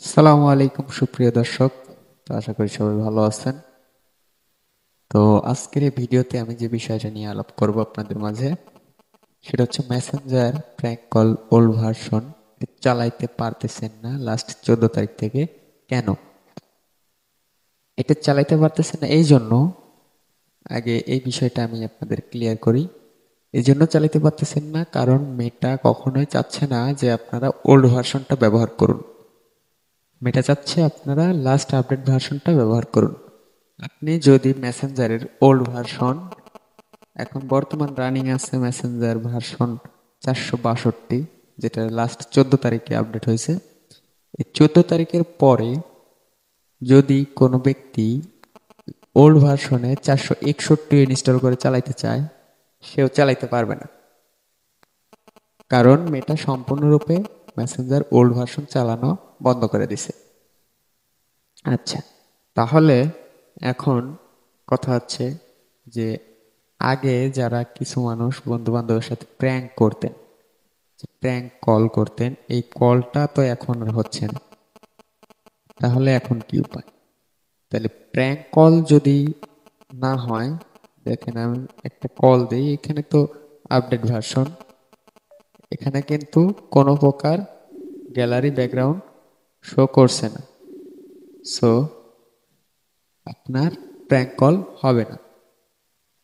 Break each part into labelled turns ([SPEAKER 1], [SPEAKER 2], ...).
[SPEAKER 1] আসসালামু আলাইকুম সুপ্রিয় দর্শক। তো আশা করি সবাই ভালো আছেন। তো আজকের এই ভিডিওতে আমি যে বিষয়টা নিয়ে আলাপ করব আপনাদের মাঝে, সেটা হচ্ছে Messenger prank call old version চালাইতে পারতেছেন না লাস্ট 14 তারিখ থেকে। কেন এটা চালাইতে পারতেছেন না? এই জন্য আগে এই বিষয়টা আমি আপনাদের ক্লিয়ার করি। এই জন্য চালাইতে পারতেছেন না কারণ মেটা কখনোই চাচ্ছে না যে আপনারা ওল্ড ভার্সনটা ব্যবহার করুন। মেটা চাচ্ছে আপনারা লাস্ট আপডেট ভার্সনটা ব্যবহার করুন। আপনি যদি মেসেঞ্জারের ওল্ড ভার্সন, এখন বর্তমান রানিং আছে মেসেঞ্জার ভার্সন 462, যেটা লাস্ট 14 তারিখে আপডেট হয়েছে। এই 14 তারিখের পরে যদি কোনো ব্যক্তি ওল্ড ভার্সনে 461 ইনস্টল করে চালাইতে চায়, সেও চালাইতে পারবে না, কারণ মেটা সম্পূর্ণরূপে মেসেঞ্জার ওল্ড ভার্সন চালানো বন্ধ করে দিছে। আচ্ছা, তাহলে এখন কথা হচ্ছে যে আগে যারা কিছু মানুষ বন্ধু বান্ধবের সাথে প্র্যাঙ্ক করতেন, প্র্যাঙ্ক কল করতেন, এই কলটা তো এখন আর হচ্ছে না। তাহলে এখন কি উপায়? তাহলে প্র্যাঙ্ক কল যদি না হয়, দেখেন আমি একটা কল দিই, এখানে তো আপডেট ভার্সন, এখানে কিন্তু কোনো প্রকার গ্যালারি ব্যাকগ্রাউন্ড শো করছে না। সো আপনার প্র্যাঙ্ক কল হবে না।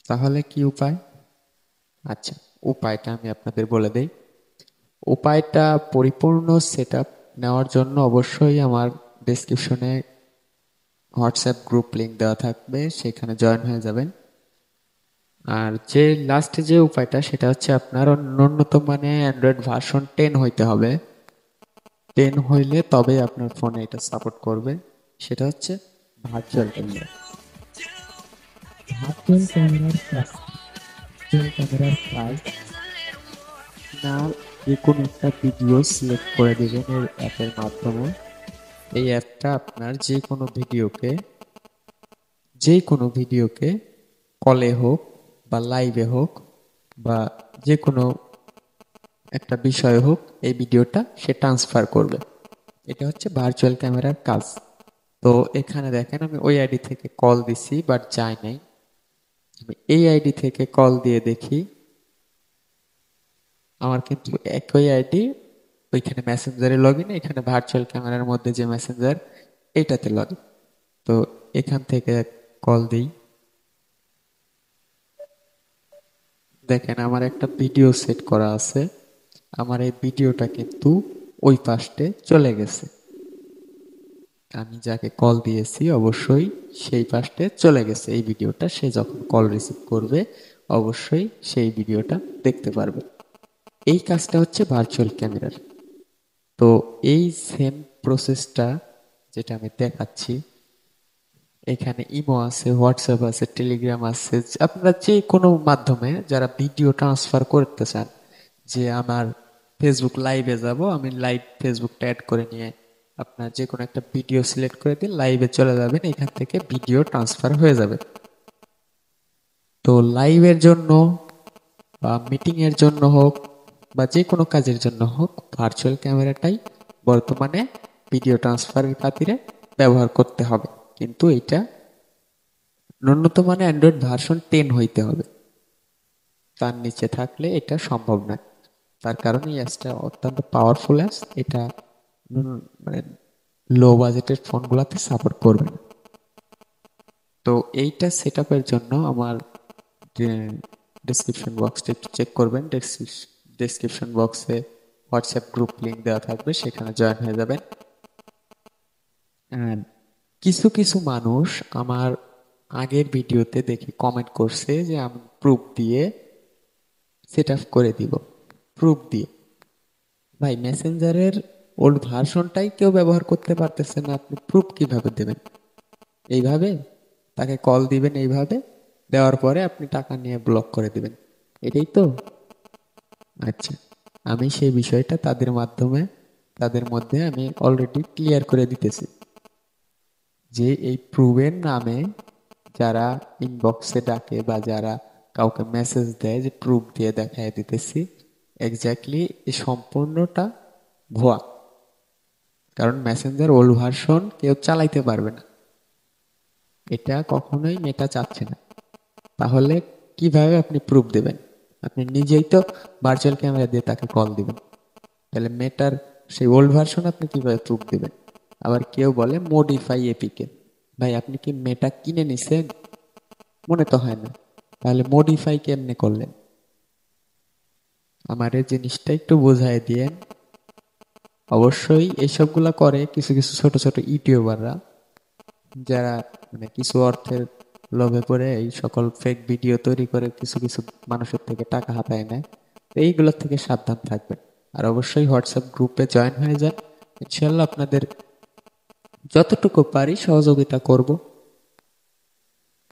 [SPEAKER 1] তাহলে কি উপায়? আচ্ছা, উপায়টা আমি আপনাদের বলে দেই। উপায়টা পরিপূর্ণ সেটআপ নেওয়ার জন্য অবশ্যই আমার ডেসক্রিপশনে হোয়াটসঅ্যাপ গ্রুপ লিংক দেওয়া থাকবে, সেখানে জয়েন হয়ে যাবেন। আর যে লাস্টে যে উপায়টা, সেটা হচ্ছে আপনার ন্যূনতম মানে অ্যান্ড্রয়েড ভার্সন 10 হইতে হবে। 10 হইলে তবেই আপনার ফোনে এটা সাপোর্ট করবে। সেটা হচ্ছে ভার্চুয়াল ক্যামেরা। ভার্চুয়াল ক্যামেরার কাজ, ভার্চুয়াল ক্যামেরার কাজ আপনার যে কোনো একটা ভিডিও সিলেক্ট করে দেবেন এই অ্যাপের মাধ্যমে। এই অ্যাপটা আপনার যে কোনো ভিডিওকে কলে হোক বা লাইভে হোক বা যে কোনো একটা বিষয় হোক, এই ভিডিওটা সে ট্রান্সফার করবে। এটা হচ্ছে ভার্চুয়াল ক্যামেরার কাজ। তো এখানে দেখেন আমি ওই আইডি থেকে কল দিছি বাট যায় নাই। আমি এই আইডি থেকে কল দিয়ে দেখি, আমার কিন্তু একই আইডি, ওইখানে মেসেঞ্জারে লগ ইন, এখানে ভার্চুয়াল ক্যামেরার মধ্যে যে মেসেঞ্জার, এইটাতে লগ ইন। তো এখান থেকে কল দিই, দেখেন আমার একটা ভিডিও সেট করা আছে, আমার এই ভিডিওটা কিন্তু ওই পাশে চলে গেছে। আমি যাকে কল দিয়েছি অবশ্যই সেই পাশে চলে গেছে এই ভিডিওটা, সে যখন কল রিসিভ করবে অবশ্যই সেই ভিডিওটা দেখতে পারবে। এই কাজটা হচ্ছে ভার্চুয়াল ক্যামেরার। তো এই সেম প্রসেসটা যেটা আমি দেখাচ্ছি, এখানে ইমো আছে, হোয়াটসঅ্যাপ আছে, টেলিগ্রাম আছে, আপনারা যে কোনো মাধ্যমে যারা ভিডিও ট্রান্সফার করতে চান, যে আমার ফেসবুক লাইভে যাব, আমি লাইভ ফেসবুকটা অ্যাড করে নিয়ে আপনার যে কোনো একটা ভিডিও সিলেক্ট করে দিন, লাইভে চলে যাবেন, এখান থেকে ভিডিও ট্রান্সফার হয়ে যাবে। তো লাইভের জন্য বা মিটিং এর জন্য হোক বা যে কোনো কাজের জন্য হোক, ভার্চুয়াল ক্যামেরাটাই বর্তমানে ভিডিও ট্রান্সফারের খাতিরে ব্যবহার করতে হবে। কিন্তু এটা ন্যূনতম মানে অ্যান্ড্রয়েড ভার্সন 10 হইতে হবে, তার নিচে থাকলে এটা সম্ভব নয়। তার কারণে এই অ্যাপসটা অত্যন্ত পাওয়ারফুল অ্যাপস। এটা মানে লো বাজেটের ফোনগুলোতে সাপোর্ট করবে না। তো এইটা সেট আপের জন্য আমার ডেসক্রিপশন বক্সটা একটু চেক করবেন। ডেসক্রিপশন বক্সে হোয়াটসঅ্যাপ গ্রুপ লিংক দেওয়া থাকবে, সেখানে জয়েন হয়ে যাবেন। আর কিছু কিছু মানুষ আমার আগের ভিডিওতে দেখি কমেন্ট করছে যে আমি প্রুফ দিয়ে সেট আপ করে দিব। প্রুফ দিয়ে? ভাই, মেসেঞ্জারের ওল্ড ভার্সনটাই কেউ ব্যবহার করতে পারতেছে না, আপনি প্রুফ কিভাবে দেবেন? এইভাবে তাকে কল দিবেন, এইভাবে দেওয়ার পরে আপনি টাকা নিয়ে ব্লক করে দিবেন, এটাই তো? আচ্ছা, আমি সেই বিষয়টা তাদের মধ্যে আমি অলরেডি ক্লিয়ার করে দিতেছি যে এই প্রুফের নামে যারা ইনবক্সে ডাকে বা যারা কাউকে মেসেজ দেয় যে প্রুফ দিয়ে দেখায় দিতেছি, এক্স্যাক্টলি এই সম্পূর্ণটা ভুয়া। কারণ মেসেঞ্জার ওল্ড ভার্সন কেউ চালাইতে পারবে না, এটা কখনোই মেটা চাচ্ছে না। তাহলে কিভাবে আপনি প্রুফ দেবেন? আপনি নিজেই তো ভার্চুয়াল ক্যামেরা দিয়ে তাকে কল দিবেন, তাহলে মেটার সেই ওল্ড ভার্সন আপনি কিভাবে প্রুফ দিবেন? আবার কেউ বলে মডিফাই এপিকে। ভাই আপনি কি মেটা কিনে নিছেন? মনে তো হয় না, তাহলে মডিফাই কেমনে করলেন? আমার এই জিনিসটা একটু বোঝাই দিয়েন। অবশ্যই এইসবগুলা করে কিছু কিছু ছোট ছোট ইউটিউবাররা, যারা মানে কিছু অর্থের লোভে পড়ে এই সকল ফেক ভিডিও তৈরি করে কিছু কিছু মানুষের থেকে টাকা হাতায় নেয়। তো এইগুলোর থেকে সাবধান থাকবেন। আর অবশ্যই হোয়াটসঅ্যাপ গ্রুপে জয়েন হয়ে যান, ইনশাল্লাহ আপনাদের যতটুকু পারি সহযোগিতা করব।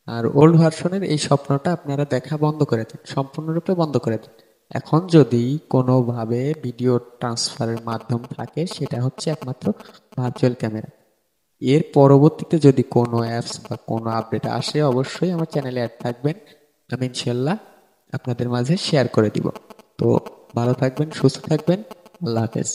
[SPEAKER 1] আর ওল্ড ভার্সনের এই স্বপ্নটা আপনারা দেখা বন্ধ করে দিন, সম্পূর্ণরূপে বন্ধ করে দিন। এখন যদি কোনোভাবে ভিডিও ট্রান্সফারের মাধ্যম থাকে, সেটা হচ্ছে একমাত্র ভার্চুয়াল ক্যামেরা। এর পরবর্তীতে যদি কোনো অ্যাপস বা কোনো আপডেট আসে, অবশ্যই আমার চ্যানেলে অ্যাড থাকবেন, আমি ইনশাল্লাহ আপনাদের মাঝে শেয়ার করে দিব। তো ভালো থাকবেন, সুস্থ থাকবেন, আল্লাহ হাফেজ।